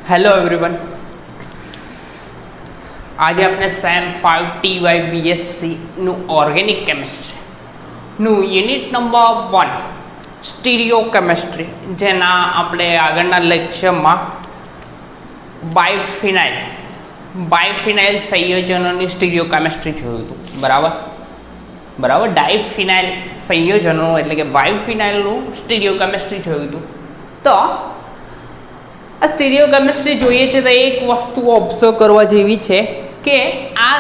Hello everyone. आज आपने sem 5 TY BSc નું ઓર્ગેનિક કેમિસ્ટ્રીનું યુનિટ નંબર 1 સ્ટીરિયો કેમિસ્ટ્રી, જેના આપણે આગળના લેક્ચરમાં બાયફિનાઇલ સંયોજનોની સ્ટીરિયો કેમિસ્ટ્રી જોયું હતું. બરાબર ડાયફિનાઇલ સંયોજનો એટલે કે બાયફિનાઇલનું સ્ટીરિયો કેમિસ્ટ્રી જોયું હતું. તો આ સ્ટીરિયો કેમિસ્ટ્રી જોઈએ છે તો એક વસ્તુ ઓબ્ઝર્વ કરવા જેવી છે કે આ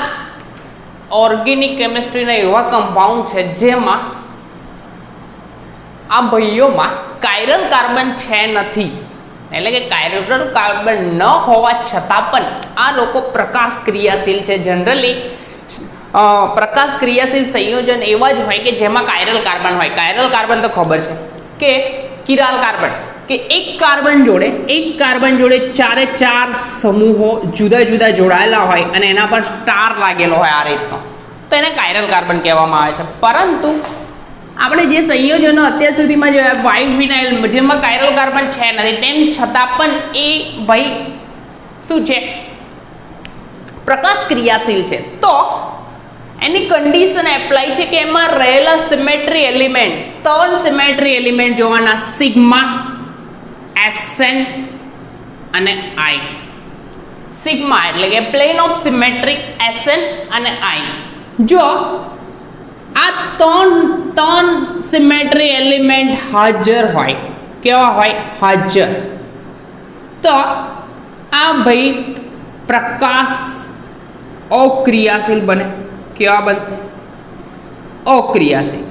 ઓર્ગેનિક કેમિસ્ટ્રીના એવા કમ્પાઉન્ડ છે જેમાં આ ભાઈઓમાં કાયરલ કાર્બન છે નથી, એટલે કે કાયરલ કાર્બન ન હોવા છતાં પણ આ લોકો પ્રકાશ ક્રિયાશીલ છે. જનરલી પ્રકાશ ક્રિયાશીલ સંયોજન એવા જ હોય કે જેમાં કાયરલ કાર્બન હોય. કાયરલ કાર્બન તો ખબર છે કે કિરાલ કાર્બન, કે એક કાર્બન જોડે ચારે ચાર સમૂહો જુદા જુદા જોડાયેલા હોય અને એના પર સ્ટાર લાગેલો હોય આ રીતનો, તો એને કાયરલ કાર્બન કહેવામાં આવે છે. પરંતુ આપણે જે સંયોજનો અત્યાર સુધીમાં જોયા બાયફિનાઇલ, જેમાં કાયરલ કાર્બન છે નથી, તેમ છતાં પણ એ ભાઈ શું છે, પ્રકાશ ક્રિયાશીલ છે. તો એની કન્ડિશન એપ્લાય છે કે એમાં રહેલા સિમેટ્રી એલિમેન્ટ, 3 સિમેટ્રી એલિમેન્ટ જોવાના, સિગ્મા, SN અને I. સિગ્મા એટલે કે પ્લેન ઓફ સિમેટ્રિક, SN અને I. જો આ ત્રણ સિમેટ્રી એલિમેન્ટ હાજર હોય, કેવા હોય, હાજર, તો આ ભાઈ પ્રકાશ અક્રિયાશીલ બને. કેવા બનશે? અક્રિયાશીલ.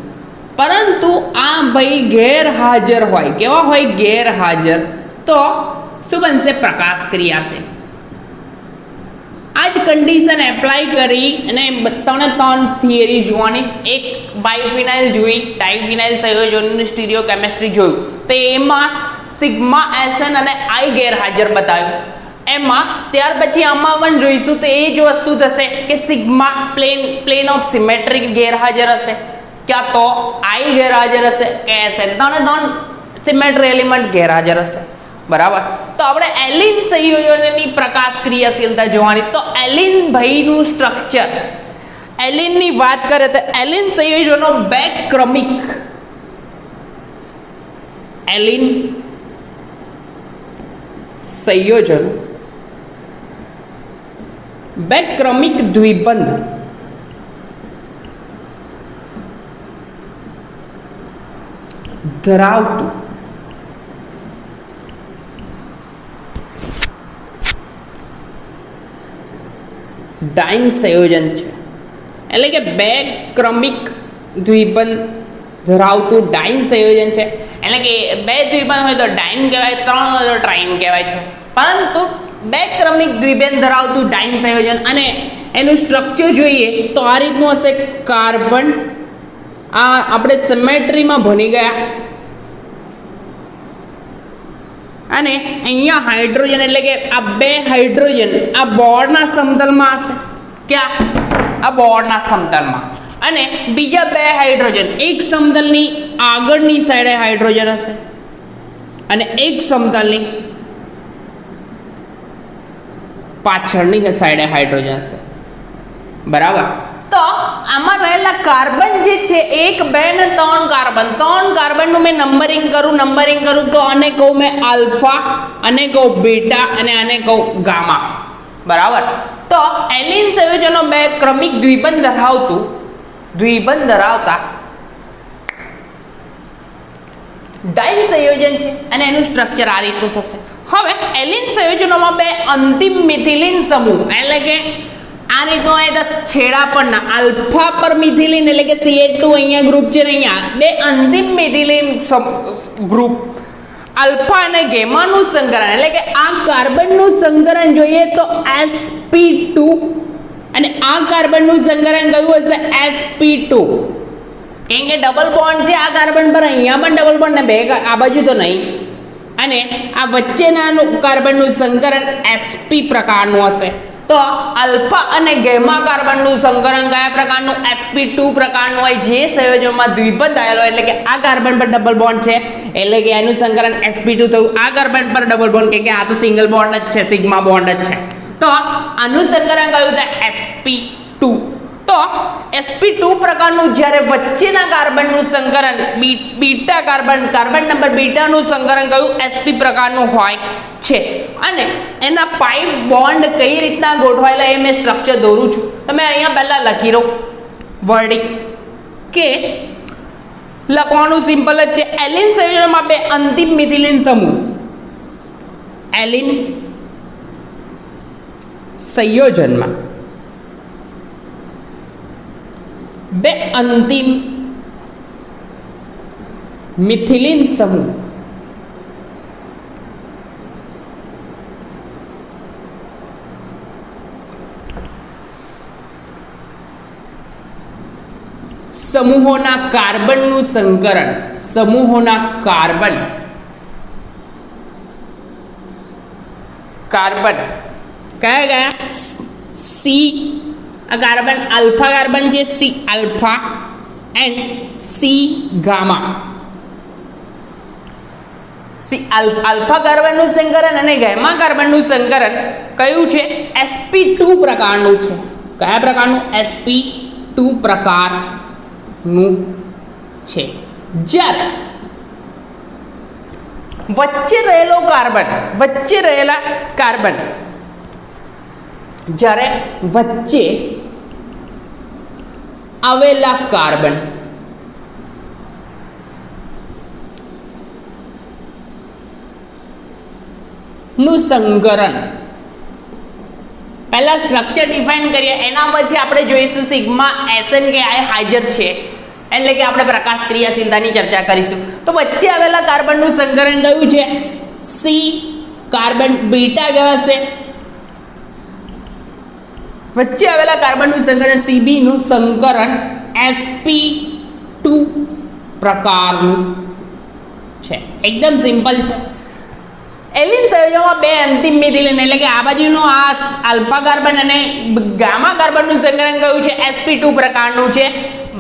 પરંતુ આ ભાઈ ગેરહાજર હોય, કેવા હોય, ગેરહાજર, તો શું બનશે? પ્રકાશ ક્રિયાશીલ. આ જ કન્ડિશન એપ્લાય કરી અને ત્રણ થિયરી જોવાની. એક બાયફિનાઇલ જોઈ, ડાયફિનાઇલ સંયોજનોની સ્ટીરિયો કેમિસ્ટ્રી જોયું, તો એમાં સિગ્મા, SN અને I ગેરહાજર બતાવ્યું. એમાં ત્યાર પછી આમાં પણ જોઈશું તો એ જ વસ્તુ થશે કે સિગ્મા પ્લેન ઓફ સિમેટ્રી ગેરહાજર હશે, ક્યાં તો I ગેરહાજર હશે કે SN, ત્રણ સિમેટ્રી એલિમેન્ટ ગેરહાજર હશે. બરાબર. તો આપણે એલિન સંયોજનની પ્રકાશ ક્રિયાશીલતા જોવાની. તો એલિન ભાઈનું સ્ટ્રક્ચર, એલિનની વાત કરે તો એલિન સંયોજનો બે ક્રમિક, એલિન સંયોજન બે ક્રમિક દ્વિબંધ ધરાવતું ડાઇન સંયોજન છે. એટલે કે બે ક્રમિક દ્વિબંધ ધરાવતું ડાઇન સંયોજન છે. એટલે કે બે દ્વિબંધ હોય તો ડાઇન કહેવાય, 3 હોય તો ટ્રાઇન કહેવાય છે. પરંતુ બે ક્રમિક દ્વિબંધ ધરાવતું ડાઇન સંયોજન, અને એનું સ્ટ્રક્ચર જોઈએ તો આ રીતનું હશે. કાર્બન, આ આપણે સિમેટ્રીમાં ભણી ગયા, અને અહીંયા હાઇડ્રોજન, એટલે કે આ બે હાઇડ્રોજન આ બોર્ડના સમતલમાં હશે. ક્યાં? આ બોર્ડના સમતલમાં. અને બીજા બે હાઇડ્રોજન એક સમતલની આગળની સાઈડે હાઇડ્રોજન હશે અને એક સમતલની પાછળની સાઈડે હાઇડ્રોજન હશે. બરાબર. તો આમાં રહેલા કાર્બન જે છે 1, 2 ને 3 કાર્બન, 3 કાર્બનનું મેં નંબરિંગ કરું તો આને કહું મેં આલ્ફા, આને કહું બીટા અને આને કહું ગામા. બરાબર. તો એલિન સંયોજનો બે ક્રમિક દ્વિબંધ ધરાવતા ડાઇન સંયોજન છે અને એનું સ્ટ્રક્ચર આ રીતનું થશે. હવે એલિન સંયોજનોમાં બે અંતિમ મિથિલિન સમૂહ, એટલે કે આ રીતનો છેડા પરના આલ્ફા પર મિથિલિન, એટલે કે CH2 અહીંયા ગ્રુપ છે ને અહીંયા બે અંતિમ મિથિલિન ગ્રુપ, આલ્ફા અને ગેમાનું સંકરણ, એટલે કે આ કાર્બનનું સંકરણ જોઈએ તો sp2 અને આ કાર્બનનું સંકરણ કયું હશે? sp2. કેમ કે ડબલ બોન્ડ છે આ કાર્બન પર, અહીંયા પણ ડબલ બોન્ડ ને બે આ બાજુ તો નહીં, અને આ વચ્ચેનાનું કાર્બનનું સંકરણ sp પ્રકારનું હશે. તો આલ્ફા અને ગેમા કાર્બનનું સંકરણ કયા પ્રકારનું? sp2 પ્રકારનું હોય, જે સંયોજનમાં દ્વિપદ આવેલો એટલે કે આ કાર્બન પર ડબલ બોન્ડ છે એટલે કે એનું સંકરણ sp2 થયું. આ કાર્બન પર ડબલ બોન્ડ કે આ તો સિંગલ બોન્ડ જ છે, સિગ્મા બોન્ડ જ છે, તો આનું સંકરણ કયું છે? sp2. તો sp2 પ્રકારનું જ્યારે વચ્ચેના કાર્બનનું સંકરણ બીટા કાર્બન નંબર બીટાનું સંકરણ કયું? sp પ્રકારનું હોય છે. અને એના પાઇપ બોન્ડ કઈ રીતના ગોઠવાયેલા એ મેં સ્ટ્રક્ચર દોરું છું. તમે અહીંયા પહેલા લખી રહો વર્ડિંગ કે લખવાનું સિમ્પલ જ છે. એલિન સંયોજનમાં બે અંતિમ મિથિલિન સમૂહ, એલિન સંયોજનમાં બે અંતિમ મિથિલિન સમૂહ સમૂહોના કાર્બનનું સંકરણ, સમૂહોના કાર્બન કયા કયા? સી આ કાર્બન આલ્ફા કાર્બન છે, C alpha and C gamma. C alpha કાર્બનનું સંકરણ અને ગામા કાર્બનનું સંકરણ કયું છે? sp2 પ્રકારનું છે. કયા પ્રકારનું? sp2 પ્રકારનું છે. જ્યારે વચ્ચે રહેલા કાર્બન જ્યારે વચ્ચે આવેલા કાર્બન નું સંકરણ, પહેલા સ્ટ્રક્ચર ડિફાઇન કરીએ, એના પછી આપણે જોઈશું સિગ્મા એસએન કે આ હાજર છે એટલે કે આપણે પ્રકાશ ક્રિયાશીલતાની ચર્ચા કરીશું. તો વચ્ચે આવેલા કાર્બનનું સંકરણ કયું છે? સી કાર્બન બીટા કહેવાશે. વચ્ચે આવેલા કાર્બનનું સંકરણ Cb નું સંકરણ sp2 પ્રકારનું છે. એકદમ સિમ્પલ છે. એલિન સંયોજનમાં બે અંતિમ મિથિલિન એટલે કે આ બાજુનું આ આલ્ફા કાર્બન અને ગામા કાર્બનનું સંકરણ કયું છે? sp2 પ્રકારનું છે,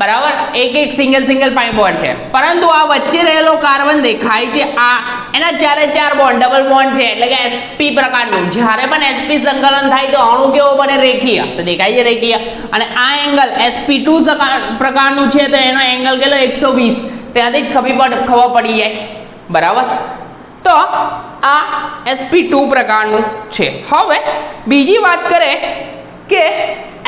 બરાબર. એક સિંગલ પાઇપ બોન્ડ છે, પરંતુ આ વચ્ચે રહેલો કાર્બન દેખાય છે, આ એના ચાર બોન્ડ ડબલ બોન્ડ છે એટલે કે sp પ્રકારનું. જ્યારે પણ sp સંકલન થાય તો અણુ કેવો બને? રેખીય. તો દેખાય છે રેખીય. અને આ એંગલ sp2 પ્રકારનું છે તો એનો એંગલ કેટલો? 120. ત્યાંથી જ ખબર પડી જાય, બરાબર. તો આ sp2 પ્રકારનું છે. હવે બીજી વાત કરે કે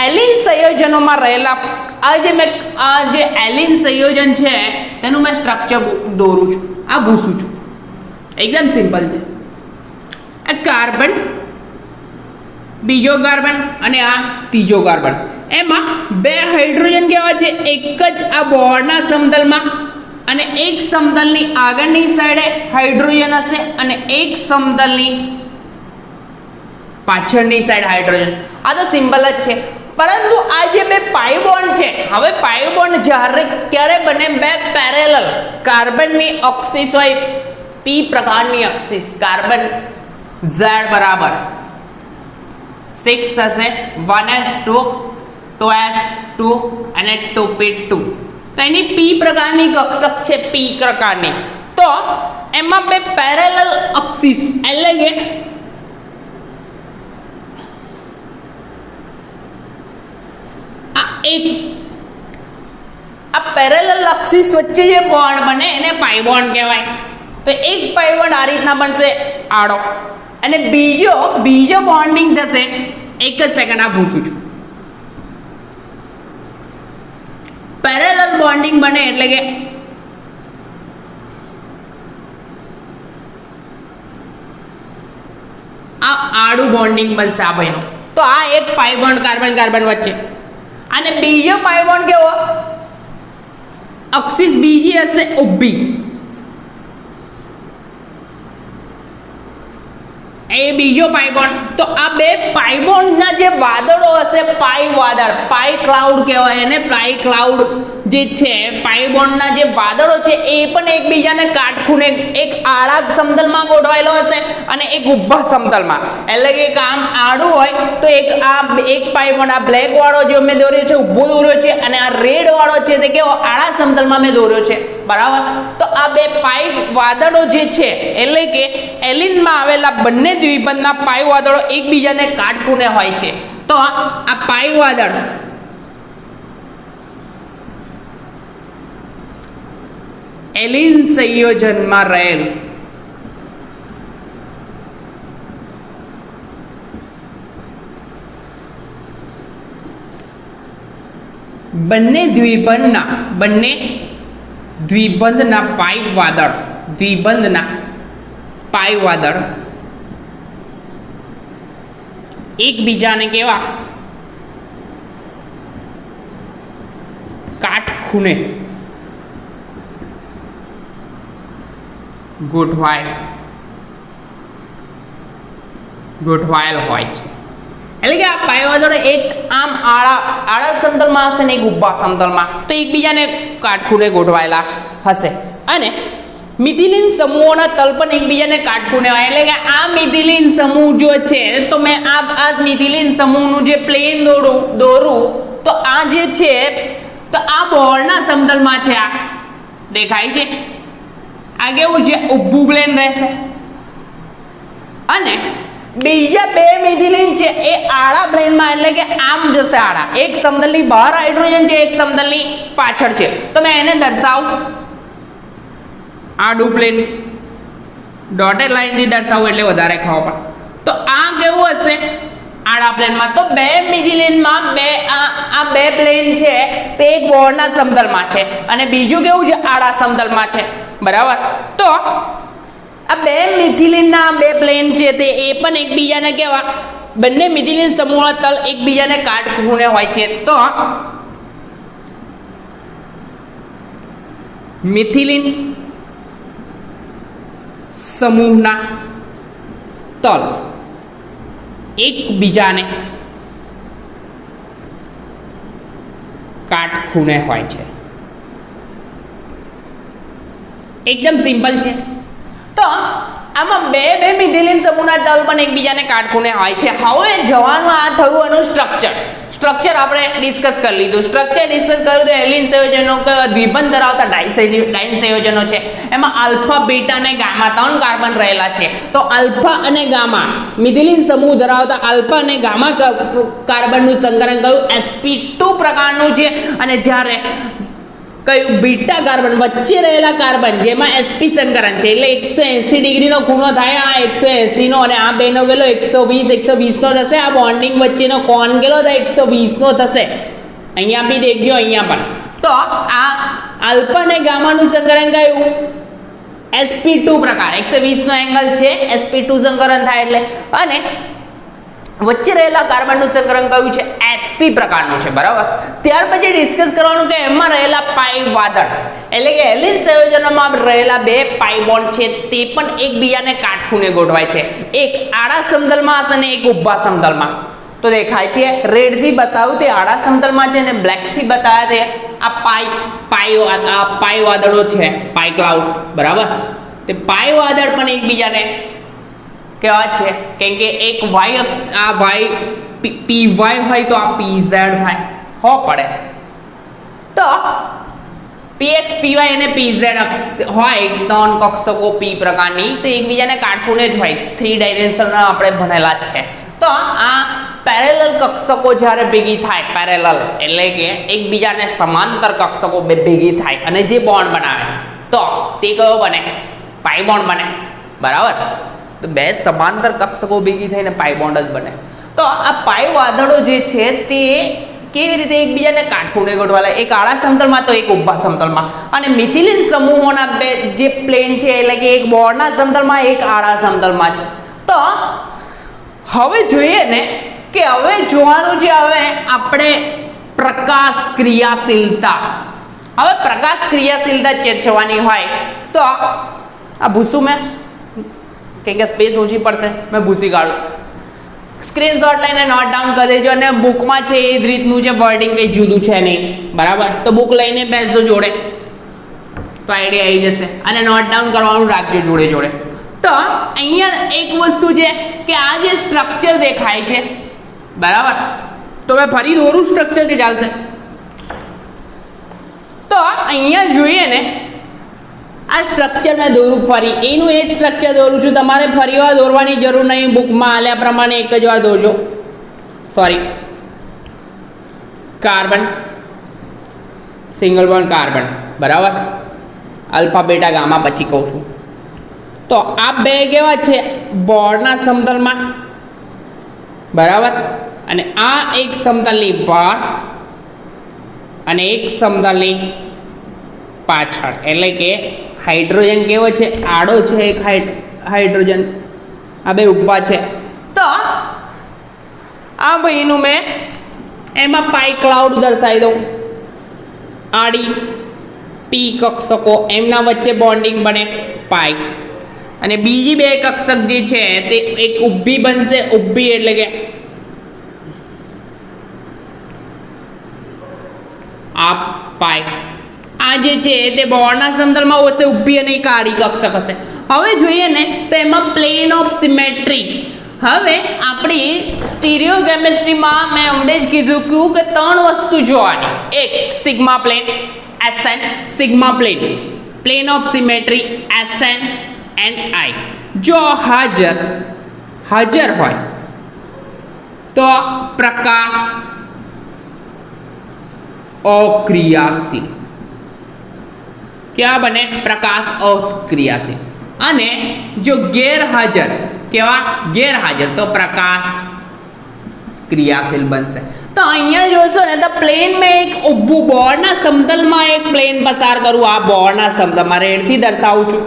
એલિન સંયોજનોમાં રહેલા આ જે એલિન સંયોજન છે તેનું મેં સ્ટ્રક્ચર દોરું છું, આ ભૂસું છું. એકદમ સિમ્પલ છે. આ કાર્બન, બીજો કાર્બન અને આ ત્રીજો કાર્બન, એમાં બે હાઇડ્રોજન કેવા છે? એક જ આ બોર્ડના સમતલમાં અને એક સમતલની આગળની સાઈડે હાઇડ્રોજન હશે અને એક સમતલની પાછળની સાઈડ હાઇડ્રોજન. આ તો સિમ્પલ જ છે. પરંતુ આ જે બે પાઈ બોન્ડ છે, હવે પાઈ બોન્ડ ક્યારે બને? બે પેરેલલ કાર્બનની અક્ષિસ હોય, p પ્રકારની અક્ષિસ, કાર્બન z બરાબર 6 થશે, 1s2 2s2 અને 2p2. તો એની p પ્રકારની કક્ષક છે, p પ્રકારની. તો એમાં બે પેરેલલ અક્ષિસ એટલે કે આ પેરેલલ અક્ષિસ વચ્ચે જે બોન્ડ બને એને પાઈ બોન્ડ કહેવાય. તો એક પાઈ બોન્ડ આ રીતના બનશે આડો, અને બીજો બોન્ડિંગ થશે. એક જ સેકન્ડ આ ભૂસું છું. પેરેલલ બોન્ડિંગ બને એટલે કે આ આડું બોન્ડિંગ બનશે આ ભાઈનું. તો આ એક પાઈ બોન્ડ કાર્બન વચ્ચે, અને બીજો પાઈ બોન્ડ કેવો? અક્ષિસ બીજી હશે ઊભી, એ બીજો પાઈ બોન્ડ. તો આ બે પાઈ બોન્ડના જે વાદળો હશે, પાઈ વાદળ, પાઈ ક્લાઉડ કહેવાય એને, પાઈ ક્લાઉડ જે છે પાઈ બોન્ડના જે વાદળો છે એ પણ એકબીજાને કાટખૂણે એક આડા સમતલમાં ગોઠવાયેલો હશે અને એક ઊભા સમતલમાં, એટલે કે આમ આડું હોય તો એક પાઈ બોન્ડ આ બ્લેક વાળો જે મેં દોર્યો છે ઊભો દોર્યો છે અને આ રેડ વાળો છે તે કેવો આડા સમતલમાં મેં દોર્યો છે, બરાબર. તો આ બે પાઈ વાદળો જે છે એટલે કે એલિનમાં આવેલા બંને દ્વિબંધના પાઈ વાદળો એકબીજાને કાટખૂણે હોય છે. તો આ પાઈ વાદળ એલિન સંયોજનમાં રહેલ બંને દ્વિબંધના પાઈ વાદળ એકબીજાને કેવા કાટખૂણે ગોઠવાયેલ હોય છે. એટલે કે આ પાઈ વાદળો એક આમ આડા સમતલમાં હશે ને એક ઊભા સમતલમાં, તો એકબીજાને કાટખૂણે ગોઠવાયેલા હશે. અને મિથિલિન સમૂહોના તલ પણ એકબીજાને કાટખૂણે હોય, એટલે કે આ મિથિલિન સમૂહ જો છે તો મેં આ મિથિલિન સમૂહનું જે પ્લેન દોરું તો આ જે છે તો આ બોર્ડના સમતલમાં છે, આ દેખાય છે, આ કેવું છે ઊભું પ્લેન રહેશે. અને બીજા બે મિથિલિન છે એ આડા પ્લેનમાં, એટલે કે આમ જશે આડા, એક સમતલની બહાર હાઇડ્રોજન છે એક સમતલની પાછળ છે, તો મેં એને દર્શાવું આડું પ્લેન ડોટેડ લાઈનથી દર્શાવું એટલે વધારે ખબર પડશે. તો આ કેવું હશે આડા પ્લેનમાં, તો બે મિથિલિનમાં આ બે પ્લેન છે તે એક બોર્ડના સમતલમાં છે અને બીજું કેવું છે આડા સમતલમાં છે, બરાબર. તો આ બે મિથિલિનના બે પ્લેન છે તે એ પણ એકબીજાને કેવા બંને મિથિલિન સમૂહના તલ એકબીજાને કાટખૂણે હોય છે. તો મિથિલિન સમૂહના તલ એકબીજાને કાટખૂણે હોય છે. એકદમ સિમ્પલ છે. તો આમાં બે મિથિલિન સમૂહના તલ પણ એકબીજાને કાટખૂણે હોય છે. હવે જવાનું આ થયું એનું સ્ટ્રક્ચર આપણે ડિસ્કસ કરી લીધું. સ્ટ્રક્ચર ડિસ્કસ કર્યું તો એલિન સંયોજનો દ્વિબંધ ધરાવતા ડાઇન સંયોજનો છે. એમાં આલ્ફા, બીટા અને ગામા 3 કાર્બન રહેલા છે. તો આલ્ફા અને ગામા મિથિલિન સમૂહ ધરાવતા આલ્ફા અને ગામા કાર્બનનું સંકરણ કયું sp2 પ્રકારનું છે. અને જ્યારે કયું બીટા કાર્બન વચ્ચે રહેલા કાર્બન જેમાં sp સંકરણ છે એટલે 180 ડિગ્રીનો ખૂણો થાય, આ 180 નો અને આ બેનો ગેલો 120 નો થશે. આ બોન્ડિંગ વચ્ચેનો કોણ ગેલો થાય 120 નો થશે. અહીંયા બી દેખજો, અહીંયા પણ. તો આ આલ્ફા અને ગામાનું સંકરણ કયું sp2 પ્રકાર, 120 નો એંગલ છે, sp2 સંકરણ થાય એટલે. અને વચ્ચે રહેલા કાર્બનનું સંકરણ કયું છે sp પ્રકારનું છે, બરાબર. ત્યાર પછી ડિસ્કસ કરવાનું કે એમાં રહેલા પાઈ વાદળ એટલે કે એલિન સંયોજનોમાં રહેલા બે પાઈ બોન્ડ છે તે પણ એકબીજાને કાટખૂણે ગોઠવાય છે. એક આડા સમતલમાં હશે અને એક ઊભા સમતલમાં. તો દેખાય છે રેડ થી બતાવ્યું તે આડા સમતલમાં છે અને બ્લેક થી બતાવ્યા તે આ પાઈ વાદળો છે, પાઈ ક્લાઉડ, બરાબર. તે પાઈ વાદળ પણ એકબીજાને કેવા છે કેમ કે એક y અક્ષ આ y py હોય તો આ pz થાય હો પડે. તો px py અને pz અક્ષ હોય ત્રણ કક્ષકો p પ્રકારની તો એકબીજાને કાટખૂણે જ હોય. 3 ડાયમેન્શનના આપણે ભણેલા જ છે. તો આ પેરેલલ કક્ષકો જ્યારે ભેગી થાય, પેરેલલ એટલે કે એકબીજાને સમાંતર કક્ષકો ભેગી થાય અને જે બોન્ડ બનાવે તો તે કયો બને પાઈ બોન્ડ બને, બરાબર. તો બે સમાંતર કક્ષકો ભેગી થઈને પાઈ બોન્ડ જ બને. તો આ પાઈ વાદળો જે છે તે કેવી રીતે એકબીજાને કાટખૂણે ગોઠવાયેલા, એક આડા સમતલમાં તો એક ઊભા સમતલમાં. અને મિથિલિન સમૂહોના બે જે પ્લેન છે એટલે કે એક બોર્ડના સમતલમાં એક આડા સમતલમાં છે. તો હવે જોઈએ ને કે હવે જોવાનું છે હવે આપણે પ્રકાશ ક્રિયાશીલતા. હવે પ્રકાશ ક્રિયાશીલતા ચેતવાની હોય તો આ ભૂસું મેં કેમ કે સ્પેસ ઓછી પડશે, મેં ભૂસી કાઢું. સ્ક્રીનશોટ લઈને નોટ ડાઉન કરી દેજો અને બુકમાં છે એ જ રીતનું છે વર્ડિંગ, કંઈ જુદું છે નહીં, બરાબર? તો બુક લઈને બેસજો જોડે તો આઈડિયા આવી જશે અને નોટ ડાઉન કરવાનું રાખજો જોડે જોડે. તો અહીંયા એક વસ્તુ છે કે આ જે સ્ટ્રક્ચર દેખાય છે, બરાબર? તો મેં ફરી દોરું સ્ટ્રક્ચર કે ચાલશે? તો અહીંયા જોઈએ ને, આ સ્ટ્રક્ચર મેં દોરું ફરી, એનું એ જ સ્ટ્રક્ચર દોરું છું. તમારે ફરી વાર દોરવાની જરૂર નહીં, બુકમાં આલ્યા પ્રમાણે એક જ વાર દોરજો. Sorry, carbon, single bond carbon, બરાબર? અલ્ફા બીટા ગામા પછી કહું છું. તો આ બે કેવા છે? બોર્ડના સમતલમાં, બરાબર? અને આ એક સમતલની બહાર અને એક સમતલની પાછળ, એટલે કે હાઇડ્રોજન કેવો છે? આડો છે એક હાઇડ્રોજન, આ બે ઊભા છે. તો આ ભાઈનું મેં એમાં પાઈ ક્લાઉડ દર્શાવી દઉં. આડી પી કક્ષકો, એમના વચ્ચે બોન્ડિંગ બને પાઈ, અને બીજી બે કક્ષક જે છે તે એક ઊભી બનશે. ઊભી એટલે કે આ પાઈ, આ જે છે તે બોર્ડના સમતલમાં હશે, ઊભી અને એક આડી કક્ષક હશે. હવે જોઈએ ને તો એમાં પ્લેન ઓફ સિમેટ્રી. હવે આપણી સ્ટીરિયો કેમિસ્ટ્રીમાં મેં હમણાં જ કીધું કે ત્રણ વસ્તુ જોવાની. એક sigma plane, SN sigma plane, plane of symmetry SN and I. જો હાજર હોય તો પ્રકાશ અક્રિયાશીલ. क्या बने? प्रकाश अक्रियाशील. અને જો ગેરહાજર, કેવા? ગેરહાજર, તો પ્રકાશ ક્રિયાશીલ બનશે. તો અહીંયા જોશો ને તો પ્લેન મેં એક ઊભું બોર્ડના સમતલમાં એક પ્લેન પસાર કરું. આ બોર્ડના સમતલમાં રેડથી દર્શાવું છું.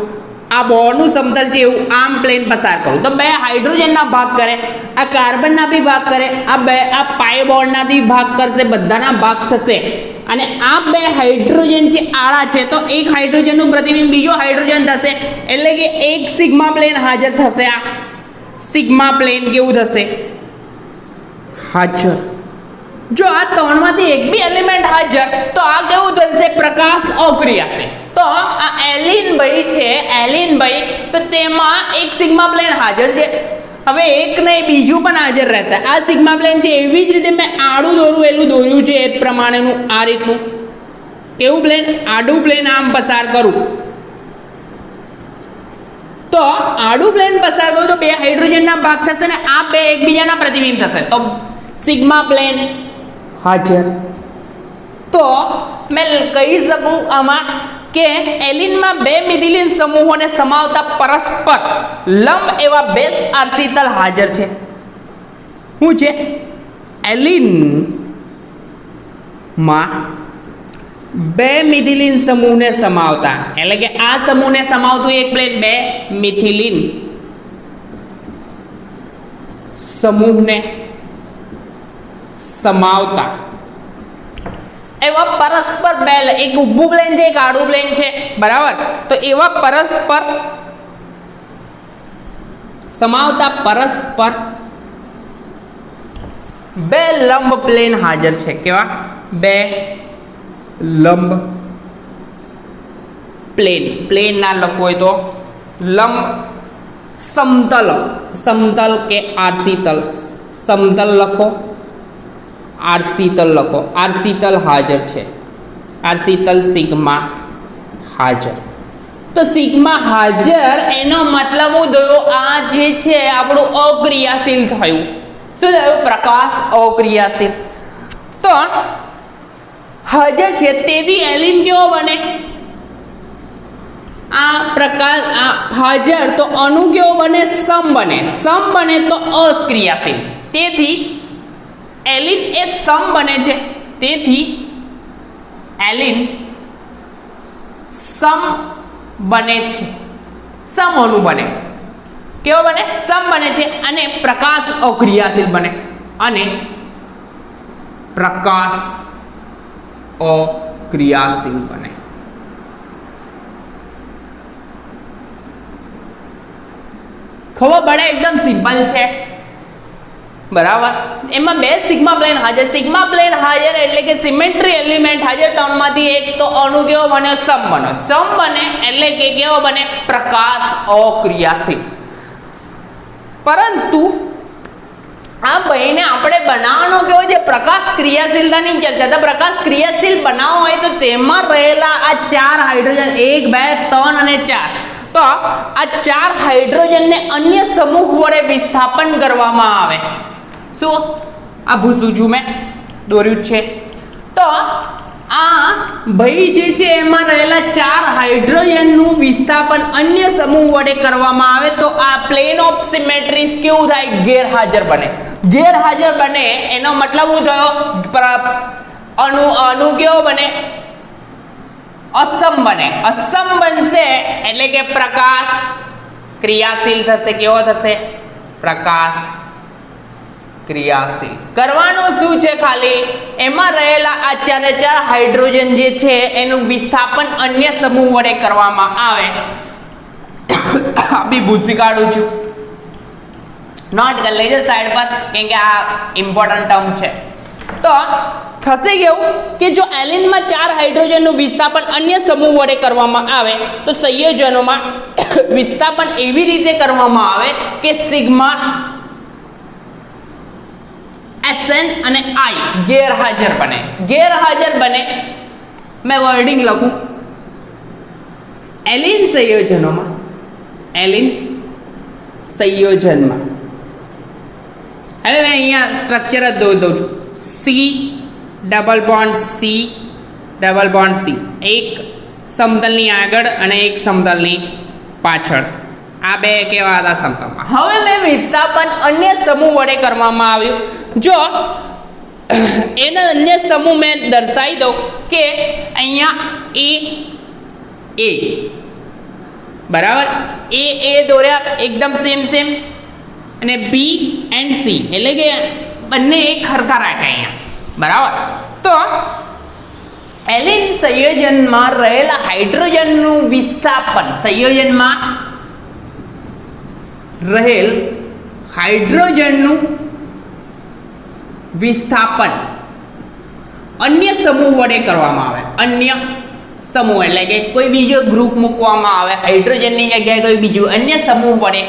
આ બોર્ડનું સમતલ છે એવું આમ પ્લેન પસાર કરું તો બે હાઇડ્રોજનના ભાગ કરે, આ કાર્બનના બી ભાગ કરે, આ પાઈ બોર્ડનાથી ભાગ કરશે, બધાના ભાગ થશે. અને આ બે હાઇડ્રોજન છે આડા છે, તો એક હાઇડ્રોજનનું પ્રતિબિંબ બીજો હાઇડ્રોજન થશે, એટલે કે એક સિગ્મા પ્લેન હાજર થશે. આ સિગ્મા પ્લેન કેવું થશે? હાજર. જો આ ત્રણમાંથી એક બી એલિમેન્ટ હાજર તો આ કેવું થશે? પ્રકાશ અક્રિયાશીલ. તો આ એલિન ભાઈ છે, એલિન ભાઈ, તો તેમાં એક સિગ્મા પ્લેન હાજર છે. હવે એક નહીં બીજું પણ હાજર રહેશે. આ સિગ્મા પ્લેન છે, એવી જ રીતે મેં આડું દોર્યું છે એ પ્રમાણેનું આ રીતનું. કેવું પ્લેન? આડું પ્લેન આમ પસાર કરું તો આડું પ્લેન પસાર કરું તો બે હાઇડ્રોજનના ભાગ થશે ને આ બે એકબીજાના પ્રતિબિંબ થશે, તો સિગ્મા પ્લેન હાજર. તો મેં કહી શકું આમાં કે એલિનમાં બે મિથિલિન સમૂહોને સમાવતા પરસ્પર લંબ એવા બે આરસીતલ હાજર છે. શું છે? એલિનમાં બે મિથિલિન સમૂહને સમાવતા, એટલે કે આ સમૂહને સમાવતું એક પ્લેન, બે મિથિલિન સમૂહને સમાવતા એવા પરસ્પર બે, એક ઊભું પ્લેન છે, એક આડું પ્લેન છે, બરાબર? તો એવા પરસ્પર સમાવતા પરસ્પર બે લંબ પ્લેન હાજર છે. કેવા? બે લંબ પ્લેન. પ્લેન ના લખવું હોય તો લંબ. સમતલ, સમતલ કે આરસીતલ, સમતલ લખો, આરસીતલ લખો. આરસીતલ હાજર છે, આરસીતલ સિગ્મા હાજર. તો સિગ્મા હાજર એનો મતલબ હું થયો આ જે છે આપણું અક્રિયાશીલ થયું. શું થયું? પ્રકાશ અક્રિયાશીલ. તો હાજર છે તેથી એલિન કેવો બને? આ પ્રકાર આ હાજર તો અણુ કેવો બને? સમ બને. સમ બને તો અક્રિયાશીલ. તેથી એલિન એ સમ બને છે, તેથી એલિન સમ બને છે, સમ અણુ બને. કેવો બને? સમ બને છે અને પ્રકાશ અક્રિયાશીલ બને. અને પ્રકાશ અક્રિયાશીલ બને. ખબર પડે? એકદમ સિમ્પલ છે. બરાબર, એમાં બે સિગ્મા પ્લેન હાજર. સિગ્મા પ્લેન હાજર એટલે કે સિમેટ્રી એલિમેન્ટ હાજર. ત્રણમાંથી એક તો અણુ કેવો બને? સમ બને. સમ બને એટલે કે કેવો બને? પ્રકાશ અક્રિયાશીલ. પરંતુ આ બહીને આપણે બનાવવાનો કેવો છે? પ્રકાશ ક્રિયાશીલતાની ચર્ચા. તો પ્રકાશ ક્રિયાશીલ બનાવવો હોય તો તેમાં રહેલા આ 4 હાઇડ્રોજન 1 2 3 અને 4, તો આ 4 હાઇડ્રોજનને અન્ય સમૂહ વડે વિસ્થાપન કરવામાં આવે. શું આ ભૂસું છું મેં દોર્યું છે? તો આ ભઈ જે છે એમાં રહેલા 4 હાઇડ્રોજનનું વિસ્થાપન અન્ય સમૂહ વડે કરવામાં આવે તો આ પ્લેન ઓફ સિમેટ્રી કેવું થાય? ગેરહાજર બને. ગેરહાજર બને એનો મતલબ શું થયો? અણુ કેવો બને? અસમ બને. અસમ બનશે એટલે કે પ્રકાશ ક્રિયાશીલ થશે. કેવો થશે? પ્રકાશ ક્રિયાશીલ. કરવાનું શું છે? ખાલી એમાં રહેલા આ 4 હાઇડ્રોજન જે છે એનું વિસ્થાપન અન્ય સમૂહ વડે કરવામાં આવે. આ બી ભૂસી કાઢું છું, નોટ કરી લેજો સાઈડ પર, કેમ કે આ ઇમ્પોર્ટન્ટ ટર્મ છે. તો થશે કેવું કે જો એલિનમાં 4 હાઇડ્રોજનનું વિસ્થાપન અન્ય સમૂહ વડે કરવામાં આવે તો સંયોજનોમાં વિસ્થાપન એવી રીતે કરવામાં આવે કે સિગ્મા Sn અને I ગેરહાજર બને. ગેરહાજર બને, મેં વર્ડિંગ લખું. એલિન સંયોજનોમાં, એલિન સંયોજનમાં, હવે મેં અહીંયા સ્ટ્રક્ચર જ દઉં છું. C double bond C double bond C, એક સમતલની આગળ અને એક સમતલની પાછળ. આ બે કેવા હતા? સમતલમાં. હવે મેં વિસ્થાપન અન્ય સમૂહ વડે કરવામાં આવ્યું. જો એનો અન્ય સમૂહ મેં દર્શાવી દઉં કે અહીંયા એ બરાબર, એ દોર્યા એકદમ સેમ અને બી એન્ડ સી એટલે કે બંને એક હરખા રાખે અહીંયા. બરાબર, તો એલિન સંયોજનમાં રહેલા હાઇડ્રોજનનું વિસ્થાપન, સંયોજનમાં રહેલ હાઇડ્રોજનનું વિસ્થાપન અન્ય સમૂહ વડે કરવામાં આવે. અન્ય સમૂહ એટલે કે કોઈ બીજો ગ્રુપ મૂકવામાં આવે, હાઇડ્રોજનની જગ્યાએ કોઈ બીજું અન્ય સમૂહ વડે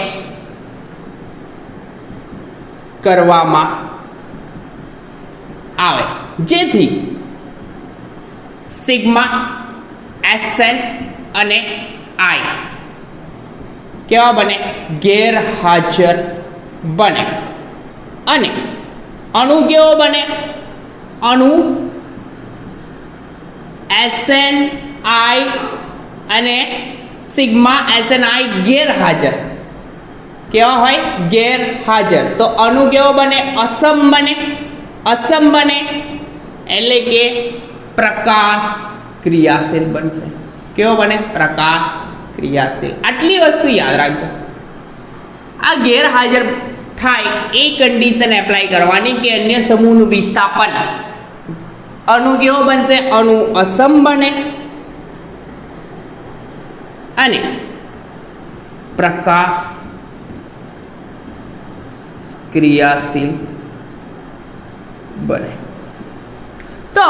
કરવામાં આવે, જેથી સિગ્મા Sn અને I કેવા બને? ગેરહાજર બને. અને અણુ કેવો બને? અણુ Sn I અને સિગ્મા Sn I ગેરહાજર. કેવા હોય? ગેરહાજર. તો અણુ કેવો બને? અસમ બને. અસમ બને એટલે કે પ્રકાશ ક્રિયાશીલ બનશે. કેવો બને? પ્રકાશ ક્રિયાશીલ. આટલી વસ્તુ યાદ રાખજો. આ ગેરહાજર થાય એ કન્ડિશન એપ્લાય કરવાની કે અન્ય સમૂહનું વિસ્થાપન. અણુ કેવો બનશે? અણુ અસમ બને અને પ્રકાશ ક્રિયાશીલ બને. તો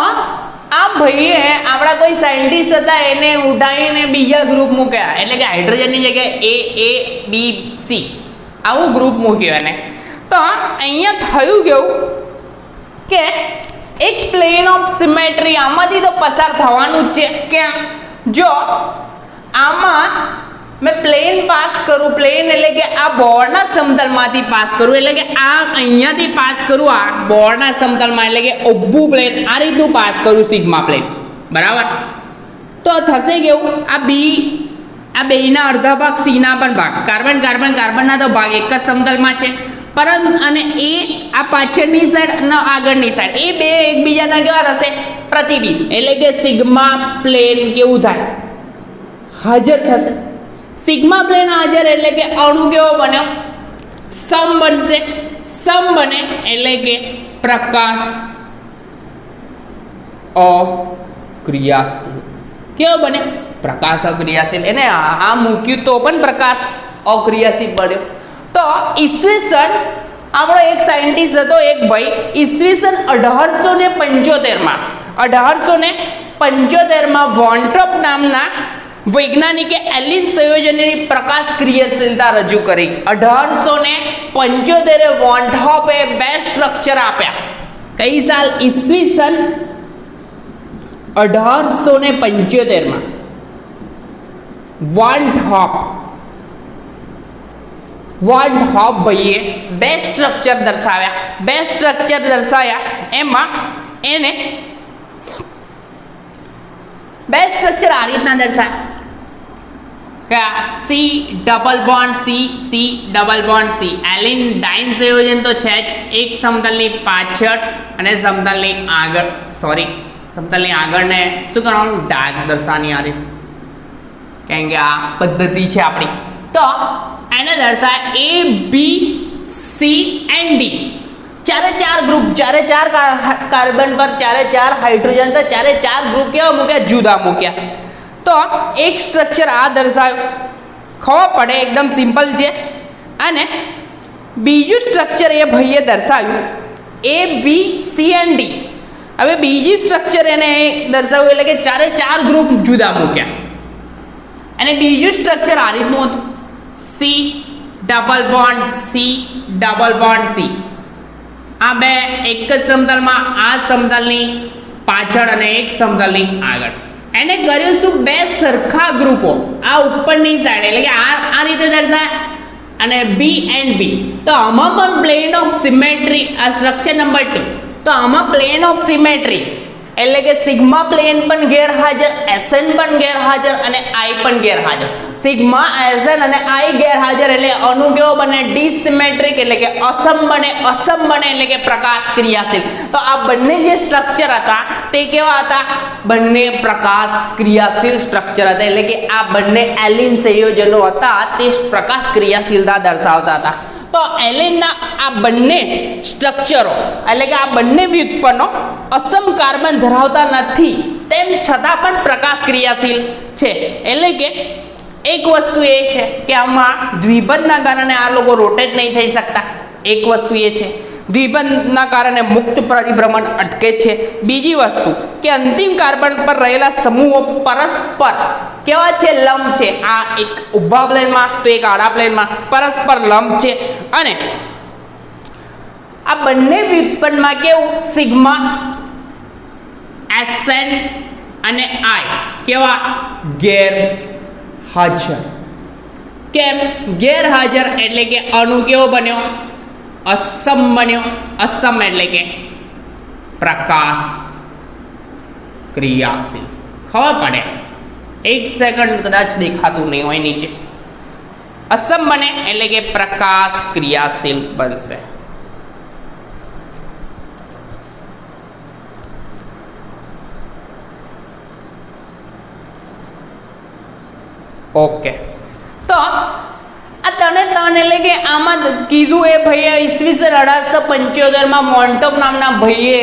આ ભાઈએ આપણા કોઈ સાયન્ટિસ્ટ હતા એને ઉઠાવીને બીજા ગ્રુપ મૂક્યા, એટલે કે હાઇડ્રોજનની જગ્યાએ A B C આવું ગ્રુપ મૂક્યું એને. તો અહીંયા થયું કેવું કે એક પ્લેન ઓફ સિમેટ્રી આમાંથી તો પસાર થવાનું જ છે. કે જો આમાં મેં પ્લેન પાસ કરું, પ્લેન એટલે કે આ બોર્ડના સમતલમાંથી પાસ કરું, એટલે કે આ અહીંયાથી પાસ કરું આ બોર્ડના સમતલમાં, એટલે કે ઊભું પ્લેન આ રીતનું પાસ કરું, સિગ્મા પ્લેન. બરાબર, તો થશે કેવું? આ બી, આ બેના અડધા ભાગ, સીના પણ ભાગ, કાર્બનના તો ભાગ એક જ સમતલમાં છે. પરંતુ અને એ આ પાછળની સાઈડ અને આગળની સાઈડ એ બે એકબીજાના કેવા થશે? પ્રતિબિંબ. એટલે કે સિગ્મા પ્લેન કેવું થાય? હાજર થશે. સિગ્મા પ્લેન હાજર એટલે કે અણુ કેવો બન્યો? સમ બનશે. સમ બને એટલે કે પ્રકાશ અક્રિયાશીલ. કેવો બને? પ્રકાશ અક્રિયાશીલ. એને આ મૂક્યું તો પણ પ્રકાશ અક્રિયાશીલ બન્યો. તો ઈસવીસન આપણો એક સાયન્ટિસ્ટ હતો, એક ભાઈ, ઈસવીસન 1875માં વોન્ટ્રોપ નામના વૈજ્ઞાનિકે એલિન સંયોજનની પ્રકાશ ક્રિયાશીલતા રજૂ કરી. 1875 વોન્ટ્રોપે બે સ્ટ્રક્ચર આપ્યા. કઈ સાલ? ઈસવીસન 1875માં વોન્ટ્રોપ ભાઈએ બે સ્ટ્રક્ચર દર્શાવ્યા. એમાં એને બે સ્ટ્રક્ચર આ રીતના દર્શાવ્યા. C double bond C double bond C. Allene diene સંયોજન તો છે જ, એક સમતલની પાછળ અને સમતલની આગળ, સમતલની આગળને શું કરવાનું? ડાર્ક દર્શાવવાની આ રીતે, કેમ કે આ પદ્ધતિ છે આપણી. તો એને દર્શાવે A B C and D. ચારે ચાર ગ્રુપ, ચારે ચાર કાર્બન પર ચારે ચાર હાઇડ્રોજન, તો ચારે ચાર ગ્રુપ કેવા મૂક્યા? જુદા મૂક્યા. તો એક સ્ટ્રક્ચર આ દર્શાવ્યું, ખબર પડે, એકદમ સિમ્પલ છે. અને બીજું સ્ટ્રક્ચર એ ભાઈએ દર્શાવ્યું A B C and D. હવે બીજી સ્ટ્રક્ચર એને દર્શાવ્યું એટલે કે ચારે ચાર ગ્રુપ જુદા મૂક્યા. અને બીજું સ્ટ્રક્ચર આ રીતનું હતું, સી ડબલ બોન્ડ સી. આ બે એક જ સમતલમાં, આ સમતલની પાછળ અને એક સમતલની આગળ. એને કર્યું શું? બે સરખા ગ્રુપો આ ઉપરની સાઈડ, એટલે કે આ રીતે દર્શાય અને બી એન્ડ બી. તો આમાં પણ પ્લેન ઓફ સિમેટ્રી, આ સ્ટ્રક્ચર નંબર 2. તો આમાં પ્લેન ઓફ સિમેટ્રી એટલે કે સિગ્મા પ્લેન પણ ગેરહાજર, એસએન પણ ગેરહાજર અને આઈ પણ ગેરહાજર. સિગ્મા, એસએન અને આઈ ગેરહાજર એટલે અણુ કેવો બને? ડિસિમેટ્રિક, એટલે કે અસમ બને એટલે કે પ્રકાશ ક્રિયાશીલ. તો આ બંને જે સ્ટ્રક્ચર હતા તે કેવા હતા? બંને પ્રકાશ ક્રિયાશીલ સ્ટ્રક્ચર હતા. એટલે કે આ બંને એલિન સંયોજનો હતા તે પ્રકાશ ક્રિયાશીલતા દર્શાવતા હતા. તો એલિનના આ બંને સ્ટ્રક્ચરો એટલે કે આ બંને વ્યુત્પન્નો અસમ કાર્બન ધરાવતા નથી, તેમ છતાં પણ પ્રકાશ ક્રિયાશીલ છે. એટલે કે એક વસ્તુ એ છે કે આમાં દ્વિબંધના કારણે આ લોકો રોટેટ નહીં થઈ શકતા. એક વસ્તુ એ છે, દ્વિબંધના કારણે મુક્ત પરિભ્રમણ અટકે છે. બીજી વસ્તુ કે અંતિમ કાર્બન પર રહેલા સમૂહો પરસ્પર કેવા છે? લંબ છે. આ એક ઊભા પ્લેનમાં તો એક આડા પ્લેનમાં પરસ્પર લંબ છે. અને આ બંને વ્યુત્પન્નમાં કેવું? સિગ્મા, એસએન અને આઈ કેવા? ગેરહાજર. કેમ ગેરહાજર? એટલે કે અણુ કેવો બન્યો? અસમ બન્યો. અસમ એટલે કે પ્રકાશ ક્રિયાશીલ. ખબર પડે? એક સેકન્ડ કદાચ દેખાતું નહીં હોય નીચે. અસમ બને એટલે કે પ્રકાશ ક્રિયાશીલ બનશે. ઓકે. તો આ ત્રણે એટલે કે આમાં કીધું એ ભાઈએ ઈસવીસન 1875માં મોન્ટ્રોપ નામના ભાઈએ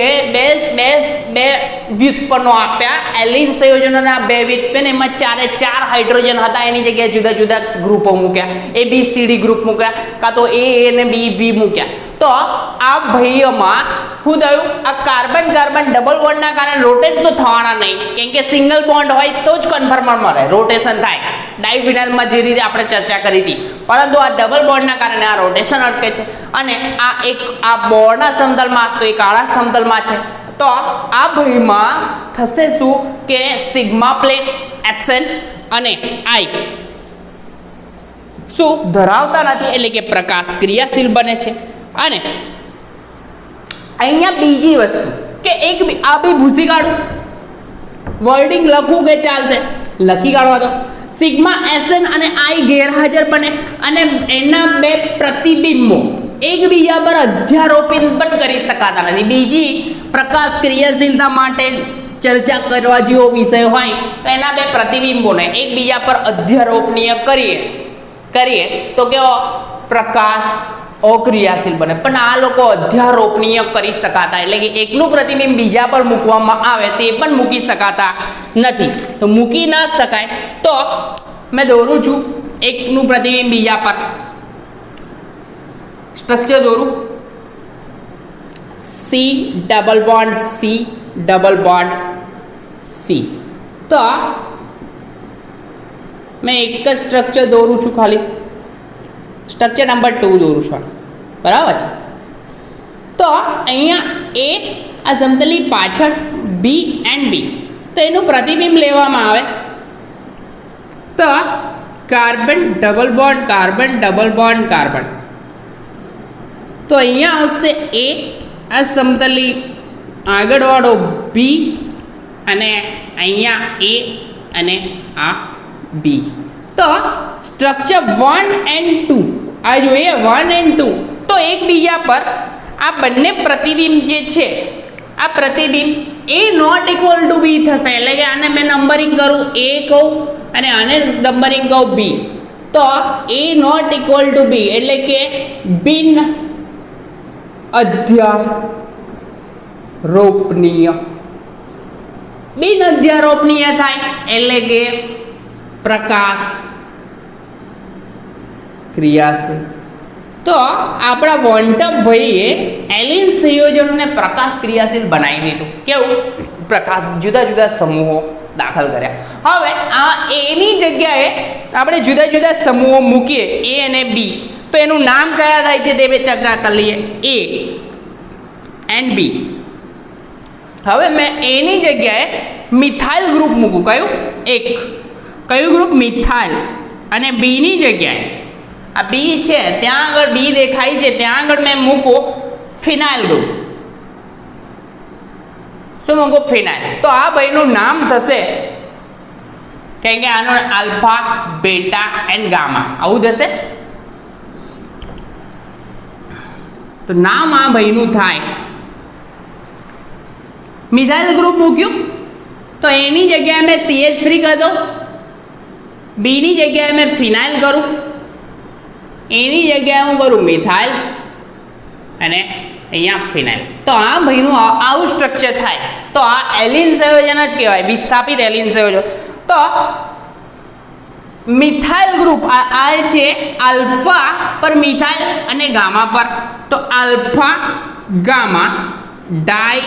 બે વ્યુત્પન્નો આપ્યા. એલિન સંયોજનોના બે વ્યુત્પન્ન, એમાં ચારે ચાર હાઇડ્રોજન હતા, એની જગ્યાએ જુદા જુદા ગ્રુપો મૂક્યા. ABCD ગ્રુપ મૂક્યા, કાં તો A અને B મૂક્યા. તો આ ભાઈઓમાં શું થયું? આ કાર્બન ડબલ બોન્ડના કારણે રોટેટ તો થવાના નહીં, કેમ કે સિંગલ બોન્ડ હોય તો જ કન્ફર્મર મળે, રોટેશન થાય. ડાયફિનાઇલમાં જે રીતે આપણે ચર્ચા કરી હતી, પરંતુ આ ડબલ બોન્ડના કારણે આ રોટેશન અટકે છે. અને આ બોર્ડના સમતલમાં તો એક આડા સમતલમાં છે. તો આ ભાઈમાં થશે શું કે સિગ્મા પ્લેન, એસએન અને આઈ શું ધરાવતા નથી, એટલે કે પ્રકાશ ક્રિયાશીલ બને છે. અને અહીંયા બીજી વસ્તુ કે આ બી ભૂસી કાઢું, વર્ડિંગ લખું કે ચાલશે? લખી કાઢવા દો. સિગ્મા, એસએન અને આઈ ગેરહાજર બને અને એના બે પ્રતિબિંબો એકબીજા પર અધ્યારોપિત પણ કરી શકાતા નથી. બીજી પ્રકાશ ક્રિયાશીલતા માટે ચર્ચા કરવા જેવો વિષય હોય તો એના બે પ્રતિબિંબોને એકબીજા પર અધ્યારોપણીય કરીએ તો કેવો? પ્રકાશ અક્રિયાશીલ બને. પણ આ લોકો અધ્યારોપણીય કરી શકાતા, એટલે કે એકનું પ્રતિબિંબ બીજા પર મૂકવામાં આવે તે પણ મૂકી શકાતા નથી. તો મૂકી ના શકાય તો મેં દોરું છું એકનું પ્રતિબિંબ બીજા પર, સ્ટ્રક્ચર દોરું. C double bond C double bond C. તો મેં એક જ સ્ટ્રક્ચર દોરું છું, ખાલી સ્ટ્રક્ચર નંબર 2 દોરું છું, બરાબર છે. તો અહીંયા એ આ સમતલની પાછળ બી એન્ડ બી, તો એનું પ્રતિબિંબ લેવામાં આવે તો carbon double bond carbon double bond carbon. તો અહીંયા આવશે એ, આ સમતલની આગળવાળો બી, અને અહીંયા એ અને આ બી. તો સ્ટ્રક્ચર 1 and 2 આ જોઈએ 1 and 2, તો એકબીજા પર આ બંને પ્રતિબિંબ જે છે, આ પ્રતિબિંબ એ નોટ ઇક્વલ ટુ બી થશે. એટલે કે આને મેં નંબરિંગ કરું એ કહું અને આને નંબરિંગ કહું બી, તો એ નોટ ઇક્વલ ટુ બી એટલે કે બિન અધ્યારોપણીય. બિન અધ્યારોપણીય થાય એટલે કે પ્રકાશ ક્રિયાશીલ. તો આપણા વોન્ટઅપ ભાઈએ એલિન સંયોજનોને પ્રકાશ ક્રિયાશીલ બનાવી દીધું. કેવું? પ્રકાશ જુદા જુદા સમૂહો દાખલ કર્યા. હવે આ એની જગ્યાએ આપણે જુદા જુદા સમૂહો મૂકીએ એ અને બી, તો એનું નામ કયા થાય છે તે ચર્ચા કરી લઈએ. એ એન્ડ બી. હવે મેં એની જગ્યાએ મિથાઇલ ગ્રુપ મૂકું. કયું? એક. કયું ગ્રુપ? મિથાઇલ. અને બીની જગ્યાએ આ બી છે ત્યાં આગળ બી દેખાય છે ત્યાં આગળ મેં મૂકું ફિનાઇલ ગ્રુપ. શું મૂકું? ફિનાઇલ. તો આ ભાઈનું નામ થશે, કેમ કે આનો આલ્ફા બેટા એન્ડ ગામા આવું થશે. તો નામ આ ભાઈનું થાય. મિથાઇલ ગ્રુપ મૂક્યું તો એની જગ્યાએ મેં CH3 કરી દઉં, બીની જગ્યાએ મેં ફિનાઇલ કરું, એની જગ્યાએ હું કરું મિથાઇલ અને અહીંયા ફિનાઇલ. તો આ ભાઈનું આવું સ્ટ્રક્ચર થાય. તો આ એલિન સંયોજન જ કહેવાય, વિસ્થાપિત એલિન સંયોજન. તો મિથાઇલ ગ્રુપ આ છે આલ્ફા પર મિથાઇલ અને ગામા પર, તો આલ્ફા ગામા ડાય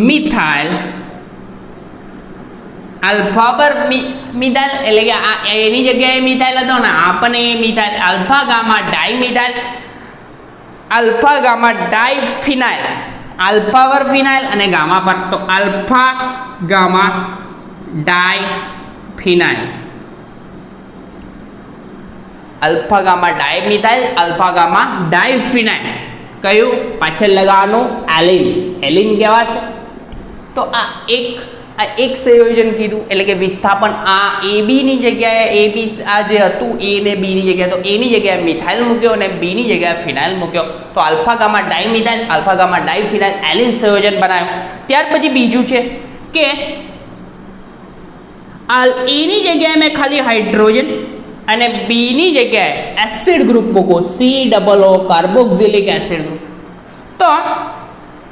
મિથાઇલ. આલ્ફા પર મિથાઇલ એટલે કે આ એની જગ્યાએ મિથાઇલ હતો ને આ પણ એ મિથાઇલ. આલ્ફા ગામા ડાય મિથાઇલ, આલ્ફા ગામા ડાય ફિનાઇલ, આલ્ફા પર ફિનાઇલ અને ગામા પર, તો આલ્ફા ગામા ડાય ફિનાઇલ, આલ્ફા ગામા ડાય મિથાઇલ, આલ્ફા ગામા ડાય ફિનાઇલ. કયું? પાછળ લગાવવાનું એલિન. એલિન કહેવાશે. તો આ એક સંયોજન કીધું એટલે કે વિસ્થાપન. આ એ બીની જગ્યાએ એ બી આ જે હતું એ ને બીની જગ્યાએ, તો એની જગ્યાએ મિથાઇલ મૂક્યો અને બીની જગ્યાએ ફિનાઇલ મૂક્યો. તો આલ્ફા ગામા ડાય મિથાઇલ, આલ્ફા ગામા ડાય ફિનાઇલ એલિન સંયોજન બનાવ્યું. ત્યાર પછી બીજું છે કે એની જગ્યાએ મેં ખાલી હાઇડ્રોજન અને બીની જગ્યાએ એસિડ ગ્રુપ મૂકો, COO કાર્બોક્સિલિક એસિડ ગ્રુપ. તો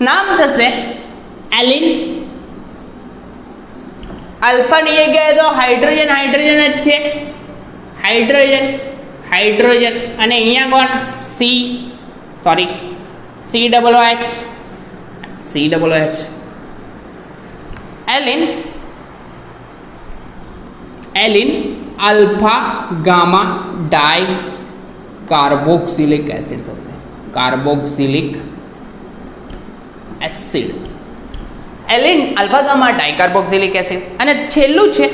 નામ થશે એલિન. આલ્ફાની જગ્યાએ તો હાઇડ્રોજન હાઇડ્રોજન જ છે, હાઇડ્રોજન હાઇડ્રોજન અને અહીંયા કોણ? COOH. Allene alpha gamma di carboxylic acid થશે, carboxylic acid. Allene alpha gamma dicarboxylic acid. અને છેલ્લું છે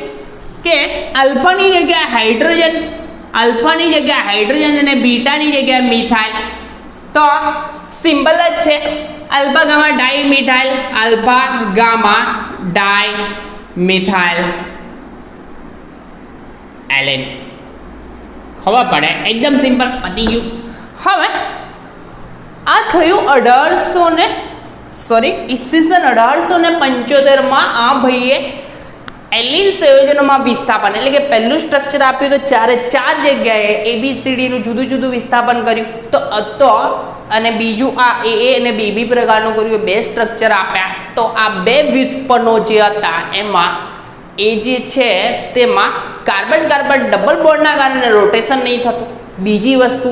કે આલ્ફાની જગ્યાએ હાઇડ્રોજન, આલ્ફાની જગ્યાએ હાઇડ્રોજન અને બીટાની જગ્યાએ મિથાઇલ. તો સિમ્બલ જ છે આલ્ફા ગામા ડાય મિથાઇલ, આલ્ફા ગામા ડાય મિથાઇલ એલિન. ખબર પડે? એકદમ સિમ્પલ, પતી ગયું. હવે આ થયું 1875 આ ભાઈએ એલિન સંયોજનોમાં વિસ્થાપન એટલે કે પહેલું સ્ટ્રક્ચર આપ્યું તો ચારે ચાર જગ્યાએ ABCDનું જુદું જુદું વિસ્થાપન કર્યું. તો અને બીજું આ AA અને BB પ્રકારનું કર્યું, બે સ્ટ્રક્ચર આપ્યા. તો આ બે વ્યુત્પન્નો જે હતા એમાં એ જે છે તેમાં કાર્બન કાર્બન ડબલ બોન્ડના કારણે રોટેશન નહીં થતું. બીજી વસ્તુ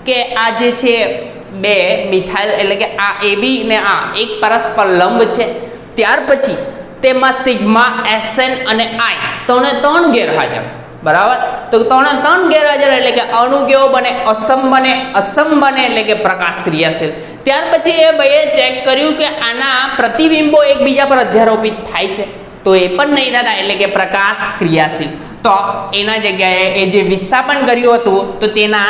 કે આ જે છે બે મિથાઇલ એટલે કે આ AB ને આ એક પરસ્પર લંબ છે. ત્યાર પછી તેમાં સિગ્મા, SN અને I ત્રણ ગેરહાજર. બરાબર. તો 3 ગેરહાજર એટલે કે અણુ કેવો બને? અસમ બને એટલે કે પ્રકાશ ક્રિયાશીલ. ત્યાર પછી એ ભાઈએ ચેક કર્યું કે આના પ્રતિબિંબો એકબીજા પર અધ્યારોપિત થાય છે, તો એ પણ નહીં થાય એટલે કે પ્રકાશ ક્રિયાશીલ. તો એના જગ્યાએ એ જે વિસ્થાપન કર્યું હતું તો તેના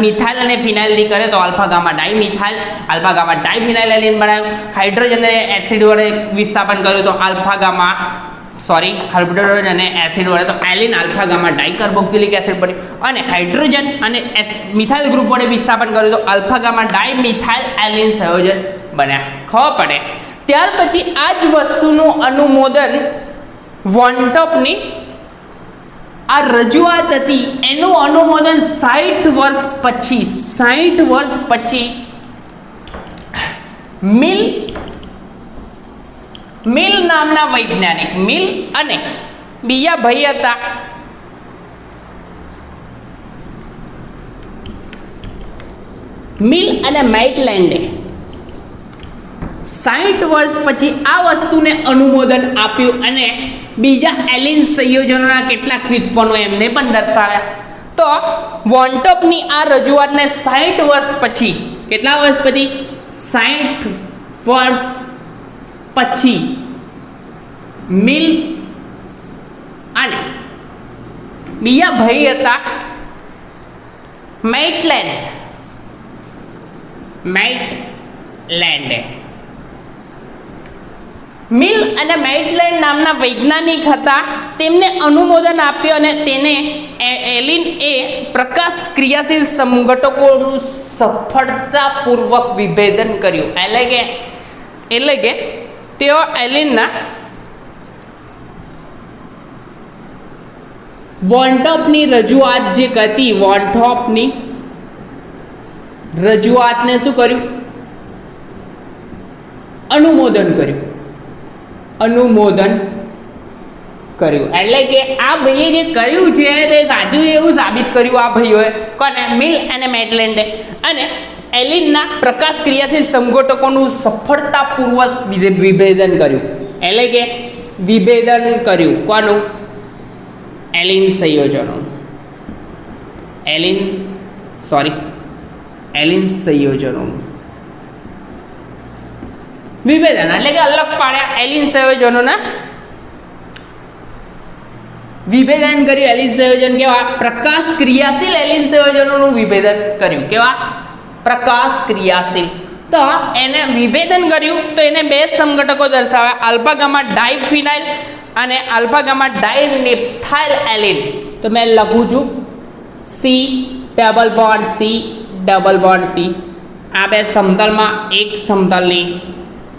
મિથાઇલ અને ફિનાઇલની કરે તો alpha gamma dimethyl, alpha gamma ડાઇફિનાઇલ એલિન બનાવ્યું. હાઇડ્રોજન અને એસિડ વડે વિસ્થાપન કર્યું તો હાઇડ્રોજન અને એસિડ વડે તો એલિન આલ્ફા ગામા ડાઇકાર્બોક્સિલિક એસિડ બન્યું. અને હાઇડ્રોજન અને મિથાઇલ ગ્રુપ વડે વિસ્થાપન કર્યું તો આલ્ફા ગામા ડાઇમિથાઇલ એલિન સંયોજન બન્યા. ખબર પડે. ત્યાર પછી આ જ વસ્તુનું અનુમોદન વોન્ટોપની આ રજૂઆત હતી એનું અનુમોદન 60 વર્ષ પછી મિલ નામના વૈજ્ઞાનિક, મિલ અને બીજા ભાઈ હતા મિલ અને મેઇટલેન્ડે 60 વર્ષ પછી આ વસ્તુને અનુમોદન આપ્યું અને બીજા એલિન સંયોજનોના કેટલાક વ્યુત્પન્નો એમને પણ દર્શાવ્યા. તો વોન્ટોપની આ રજૂઆતને 60 વર્ષ પછી, કેટલા વર્ષ પછી? 60 વર્ષ પછી મિલ અને બીજા ભાઈ હતા મેઇટલેન્ડે મિલ અને મેઇટલેન્ડ નામના વૈજ્ઞાનિક હતા. તેમને અનુમોદન આપ્યું અને તેને એલિન એ પ્રકાશ ક્રિયાશીલ સંઘટકોનું સફળતાપૂર્વક વિભેદન કર્યું. એટલે કે તેઓ એલિનના વોન્ટોપની રજૂઆત જે હતી, વોન્ટોપની રજૂઆતને શું કર્યું? અનુમોદન કર્યું. એટલે કે આ ભાઈએ જે કર્યું છે તે સાચું એવું સાબિત કર્યું આ ભાઈઓએ. કોને? મિલ અને મેઇટલેન્ડે. અને એલિનના પ્રકાશ ક્રિયાશીલ સંઘટકોનું સફળતાપૂર્વક વિભેદન કર્યું. એટલે કે વિભેદન કર્યું કોનું? એલિન સંયોજનોનું. વિભેદન એટલે કે અલગ પાડ્યા એલિન સંયોજનોના. વિભેદન કર્યું. એલિન સંયોજન કેવા? પ્રકાશ ક્રિયાશીલ એલિન સંયોજનોનું વિભેદન કર્યું. કેવા? પ્રકાશ ક્રિયાશીલ. તો એને વિભેદન કર્યું તો એને બે સમઘટકો દર્શાવ્યા, આલ્ફા ગામા ડાઇફિનાઇલ અને આલ્ફા ગામા ડાઇનેપ્થાઇલ એલિન. તો મેં લખું છું C ડબલ બોન્ડ C. આ બે સમતલમાં એક સમતલની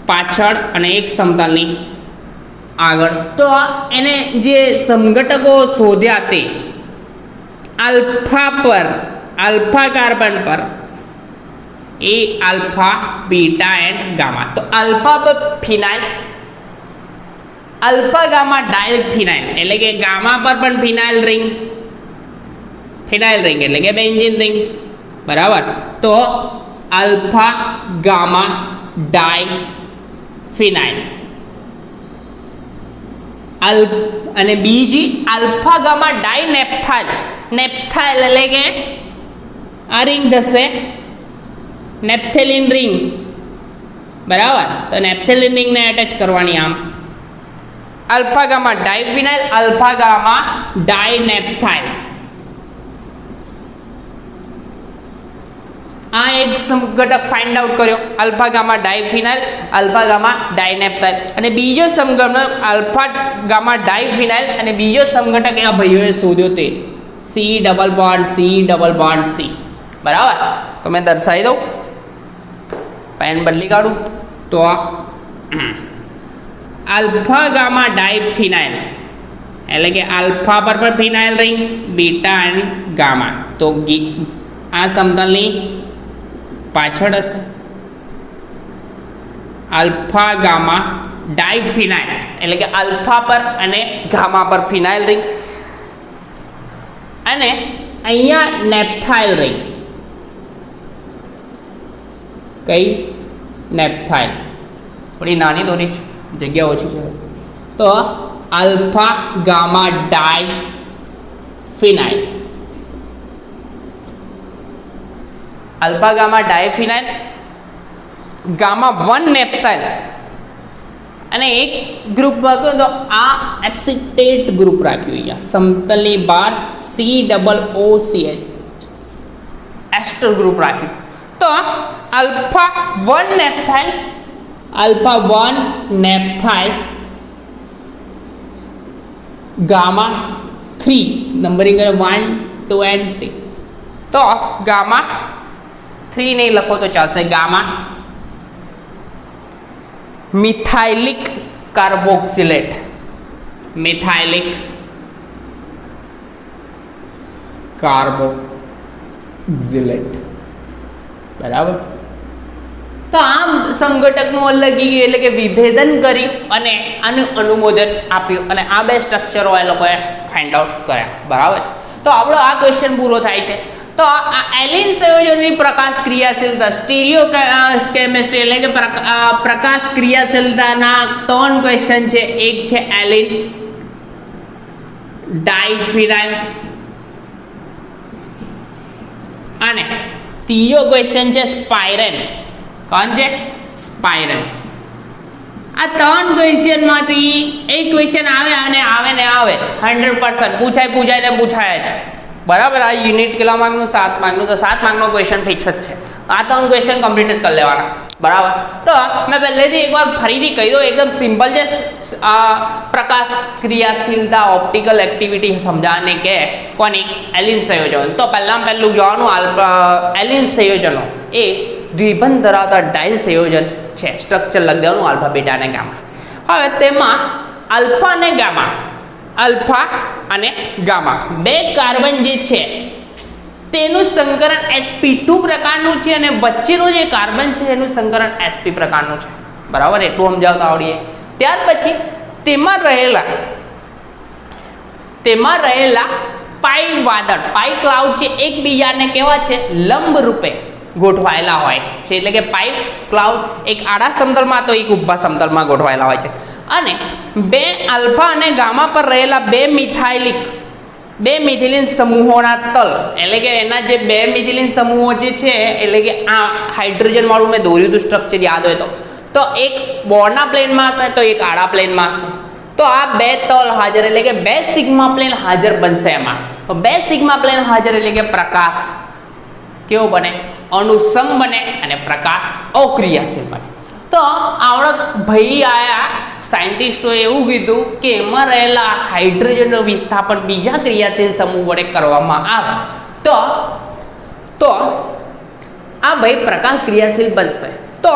પાછળ અને એક સમતલની આગળ. તો એને જે સમઘટકો શોધ્યા તે આલ્ફા કાર્બન પર એ આલ્ફા, બીટા એન્ડ ગામા. તો આલ્ફા પર ફિનાઇલ, આલ્ફા ગામા ડાઇફિનાઇલ એટલે કે ગામા પર પણ ફિનાઇલ રિંગ એટલે કે બેન્ઝીન રિંગ. બરાબર. તો આલ્ફા ગામા ડાઇફિનાઇલ અને બીજી આલ્ફા ગામા ડાઇનેપ્થાઇલ. નેપ્થાઇલ એટલે કે આ રિંગ થશે નેપ્થેલિન રિંગ. બરાબર. તો નેપ્થેલિન રિંગને એટેચ કરવાની આમ. Alpha gamma diphenyl, alpha gamma dinaphthyl. આ એક સમઘટક ફાઇન્ડ આઉટ કર્યો, alpha gamma diphenyl, alpha gamma dinaphthyl. અને બીજો સમઘટક આલ્ફા ગામા ડાઇફિનાઇલ અને બીજો સમઘટક આ ભાઈઓએ શોધ્યો તે C ડબલ બોન્ડ C. બરાબર. તો મેં દર્શાવી દઉં, પેન બદલી કાઢું. તો આલ્ફા ગામા ડાઇફિનાઇલ એટલે કે આલ્ફા પર પણ ફિનાઇલ રિંગ, બીટા એન્ડ ગામા. તો આ સમતલની પાછળ હશે. આલ્ફા ગામા ડાઇફિનાઇલ એટલે કે આલ્ફા પર અને ગામા પર ફિનાઇલ રિંગ અને અહીંયા નેપ્થાઇલ રિંગ. કઈ નેપ્થાઇલ, થોડી નાની દોરી જગ્યા ઓછી છે, તો આલ્ફા ગામા ડાઈ ફિનાઇલ, આલ્ફા ગામા ડાયફિનાઇલ, ગામા 1 નેપ્થાઇલ, અને એક ગ્રુપ રાખ્યો તો આ એસિટેટ ગ્રુપ રાખ્યું, અહીંયા સમતલની બહાર COOCH એસ્ટર ગ્રુપ રાખ્યું. તો alpha 1 naphthyl, alpha 1 naphthyl gamma 3 numbering 1 2 and 3, તો ગામા 3 નહીં લખો તો ચાલશે, ગામા મિથાઇલિક કાર્બોક્સિલેટ, મિથાઇલિક કાર્બોક્સિલેટ, બરાબર. તો આ સંઘટકનું અલગી એટલે કે વિભેદન કરી અને આનું અનુમોદન આપ્યું અને આ બે સ્ટ્રક્ચરો એ લોકોએ ફાઇન્ડ આઉટ કર્યા, બરાબર છે. તો આપણો આ ક્વેશ્ચન પૂરો થાય છે. તો આ એલિન સંયોજનની પ્રકાશ ક્રિયાશીલતા સ્ટીરિયો કેમિસ્ટ્રી એટલે કે પ્રકાશ ક્રિયાશીલતાના 3 ક્વેશ્ચન છે. એક છે એલિન ડાઇફિનાઇલ અને ત્રીજો ક્વેશ્ચન છે સ્પાઇરેન. કોણ છે? સ્પાઇરેન. આ 3 ક્વેશ્ચનમાંથી એક ક્વેશ્ચન આવે અને આવે ને આવે 100% પૂછાય ને પૂછાય છે, બરાબર. આ યુનિટ કેટલા માર્કનું? 7 માર્કનું. તો 7 માર્કનો ક્વેશ્ચન ફિક્સ જ છે. આ 3 ક્વેશ્ચન કમ્પ્લીટ જ કરી લેવાના, બરાબર. તો મેં પહેલેથી એકવાર ફરીથી કહી દઉં, એકદમ સિમ્પલ છે. પ્રકાશ ક્રિયાશીલતા ઓપ્ટિકલ એક્ટિવિટી સમજાવને કે કોની? એલિન સંયોજનો. તો પહેલું જોવાનું એલિન સંયોજનો એ દ્વિબંધ ધરાવતા ડાયલ સંયોજન છે. સ્ટ્રક્ચર લખી દેવાનું આલ્ફા બીટા અને ગામા. હવે તેમાં આલ્ફા અને ગામા, આલ્ફા અને ગામા બે કાર્બન જે છે તેનું સંકરણ sp2 પ્રકારનું છે અને વચ્ચેનું જે કાર્બન છે એનું સંકરણ sp પ્રકારનું છે, બરાબર. એટલું સમજાવતા આવડીએ. ત્યાર પછી તેમાં રહેલા પાઈ વાદળ, પાઈ ક્લાઉડ છે, એકબીજાને કેવા છે? લંબ રૂપે ગોઠવાયેલા હોય છે. એટલે કે પાઈ ક્લાઉડ એક આડા સમતલમાં તો એક ઊભા સમતલમાં ગોઠવાયેલા હોય છે. અને બે આલ્ફા અને ગામા પર રહેલા બે મિથિલિન સમૂહોના તલ, એટલે કે એના જે બે મિથિલિન સમૂહો જે છે, એટલે કે આ હાઇડ્રોજન વાળું મેં દોર્યું હતું સ્ટ્રક્ચર યાદ હોય તો એક બોર્ડના પ્લેનમાં હશે તો એક આડા પ્લેનમાં હશે. તો આ બે તલ હાજર એટલે કે બે સિગ્મા પ્લેન હાજર બનશે એમાં. તો બે સિગ્મા પ્લેન હાજર એટલે કે પ્રકાશ કેવો બને? અનુસંગ બને અને પ્રકાશ અક્રિયાશીલ બને. તો આવડત ભાઈ આયા સાયન્ટિસ્ટોએ એવું કીધું કે એમાં રહેલા હાઇડ્રોજનનો વિસ્થાપન બીજા ક્રિયાશીલ સમૂહ વડે કરવામાં આવે તો આ ભાઈ પ્રકાશ ક્રિયાશીલ બનશે. તો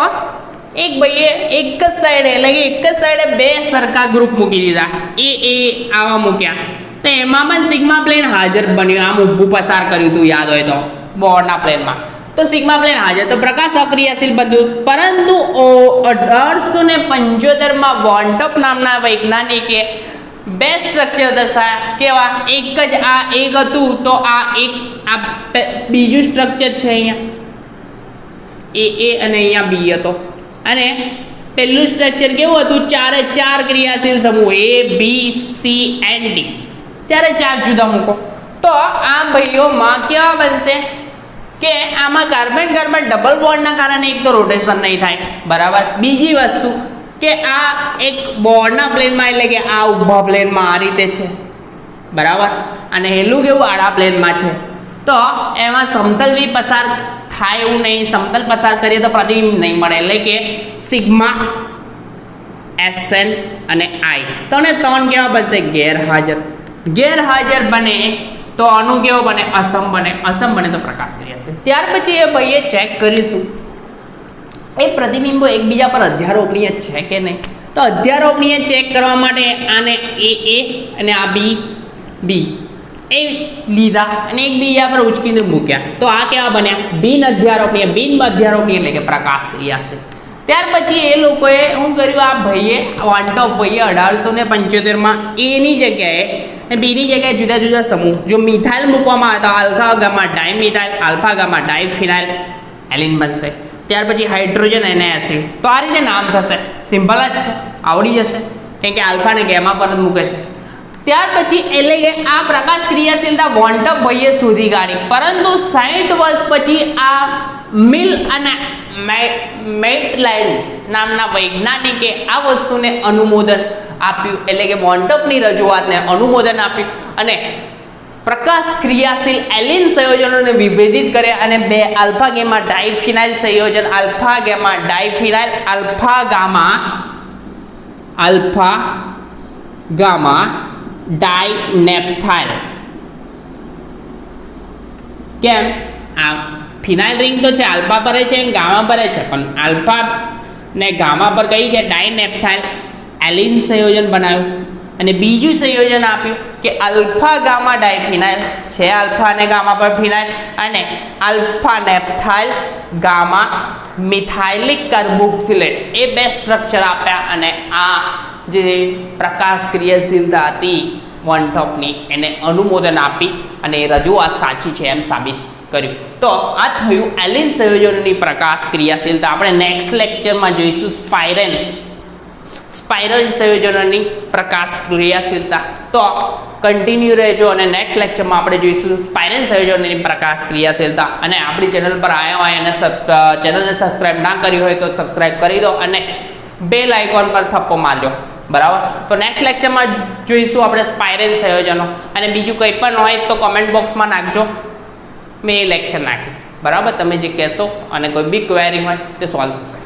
એક ભાઈએ એક જ સાઈડે એટલે કે એક જ સાઈડે બે સરખા ગ્રુપ મૂકી દીધા, એ આવા મૂક્યા, તો એમાં પણ સિગ્મા પ્લેન હાજર બન્યું. આમ ઊભું પસાર કર્યું હતું યાદ હોય તો બોર્ડના પ્લેનમાં, તો સિગ્મા પ્લેન હાજર, તો પ્રકાશ અક્રિયાશીલ બન્યું. પરંતુ 1875 વોન્ટોપ નામના વૈજ્ઞાનિકે બે સ્ટ્રક્ચર દર્શાવ્યા. કેવા? એક જ આ એક હતું તો આ એક આ બીજું સ્ટ્રક્ચર છે અહીંયા એ અને અહીંયા બી હતો. અને પહેલું સ્ટ્રક્ચર કેવું હતું? 4 ક્રિયાશીલ સમૂહ A B C and D, 4 જુદા મૂકો. તો આ ભાઈઓમાં કેવા બનશે કે આમાં કાર્બન ડબલ બોન્ડના કારણે એક તો રોટેશન નહીં થાય, બરાબર. બીજી વસ્તુ કે આ એક બોર્ડના પ્લેનમાં એટલે કે આ ઊભા પ્લેનમાં આ રીતે છે, બરાબર. અને હેલું કેવું? આડા પ્લેનમાં છે. તો એમાં સમતલ બી પસાર થાય એવું નહીં. સમતલ પસાર કરીએ તો પ્રતિબિંબ નહીં મળે, એટલે કે સિગ્મા SN અને I ત્રણે કેવા બનશે? ગેરહાજર બને તો આનું કેવો બને? અસમ બને તો પ્રકાશ ક્રિયાશીલ. ત્યાર પછી એ ભાઈએ ચેક કરીશું એ પ્રતિબિંબો એકબીજા પર અધ્યારોપણીય છે કે નહીં. તો અધ્યારોપણીય ચેક કરવા માટે આને A અને આ B એ લીધા અને એકબીજા પર ઉચકીને મૂક્યા. તો આ કેવા બન્યા? બિન અધ્યારોપણીય એટલે કે પ્રકાશ ક્રિયાશીલ. ત્યાર પછી એ લોકોએ શું કર્યું? આ ભાઈએ વોન્ટોપ ભાઈએ 1875 એની જગ્યાએ બીની જગ્યાએ જુદા જુદા સમૂહ જો મિથાઇલ મૂકવામાં આવે તો alpha gamma dimethyl, alpha gamma diphenyl allene બનશે. ત્યાર પછી હાઇડ્રોજન અને એસિડ. તો આ રીતે નામ થશે, સિમ્પલ જ છે, આવડી જશે, કેમ કે આલ્ફા અને ગેમા પર જ મૂકે છે. ત્યાર પછી એટલે કે આ પ્રકાશ ક્રિયાશીલતા વોન્ટઅપ ભાઈએ શોધી કાઢી, પરંતુ 60 વર્ષ પછી આ મિલ અને મેટલાઇન નામના વૈજ્ઞાનિકે આ વસ્તુને અનુમોદન આપ્યું, એટલે કે વોન્ટઅપની રજૂઆતને અનુમોદન આપ્યું અને પ્રકાશ ક્રિયાશીલ એલિન સંયોજનોને વિભેદિત કર્યા અને બે આલ્ફા ગેમા ડાયફિનાઇલ સંયોજન આલ્ફા ગેમા ડાયફિનાઇલ આલ્ફા ગામા ડાયનેપ્થાઇલ. કેમ? આ ફિનાઇલ રિંગ તો છે, આલ્ફા પર છે, ગામા પર છે, પણ આલ્ફા ને ગામા પર કઈ છે? ડાયનેપ્થાઇલ એલિન સંયોજન બનાવ્યું. અને બીજું સંયોજન આપ્યું કે આલ્ફા ગામા ડાયફિનાઇલ છે, આલ્ફા અને ગામા પર ફિનાઇલ, અને આલ્ફા નેપ્થાઇલ ગામા મિથાઇલિક કાર્બોક્સિલેટ, એ બે સ્ટ્રક્ચર આપ્યા અને આ જે પ્રકાશ ક્રિયાશીલતા હતી વોન્ટઅપની એને અનુમોદન આપી અને એ રજૂઆત સાચી છે એમ સાબિત કર્યું. તો આ થયું એલિન સંયોજનોની પ્રકાશ ક્રિયાશીલતા. આપણે નેક્સ્ટ લેક્ચરમાં જોઈશું સ્પાઇરલ સંયોજનોની પ્રકાશ ક્રિયાશીલતા. તો કન્ટિન્યુ રહેજો અને નેક્સ્ટ લેક્ચરમાં આપણે જોઈશું સ્પાઇરલ સંયોજનોની પ્રકાશ ક્રિયાશીલતા. અને આપણી ચેનલ પર આવ્યા હોય અને ચેનલને સબસ્ક્રાઇબ ના કરી હોય તો સબસ્ક્રાઇબ કરી દો અને બેલ આઇકોન પર થપ્પો મારજો. બરાબર? તો નેક્સ્ટ લેક્ચરમાં જોઈશું આપણે સ્પાઇરલ સંયોજનો, અને બીજું કંઈ પણ હોય તો કમેન્ટ બોક્સમાં નાખજો, મેં એ લેક્ચર નાખીશ. બરાબર? તમે જે કહેશો અને કોઈ બી ક્વેરી હોય તે સોલ્વ થશે.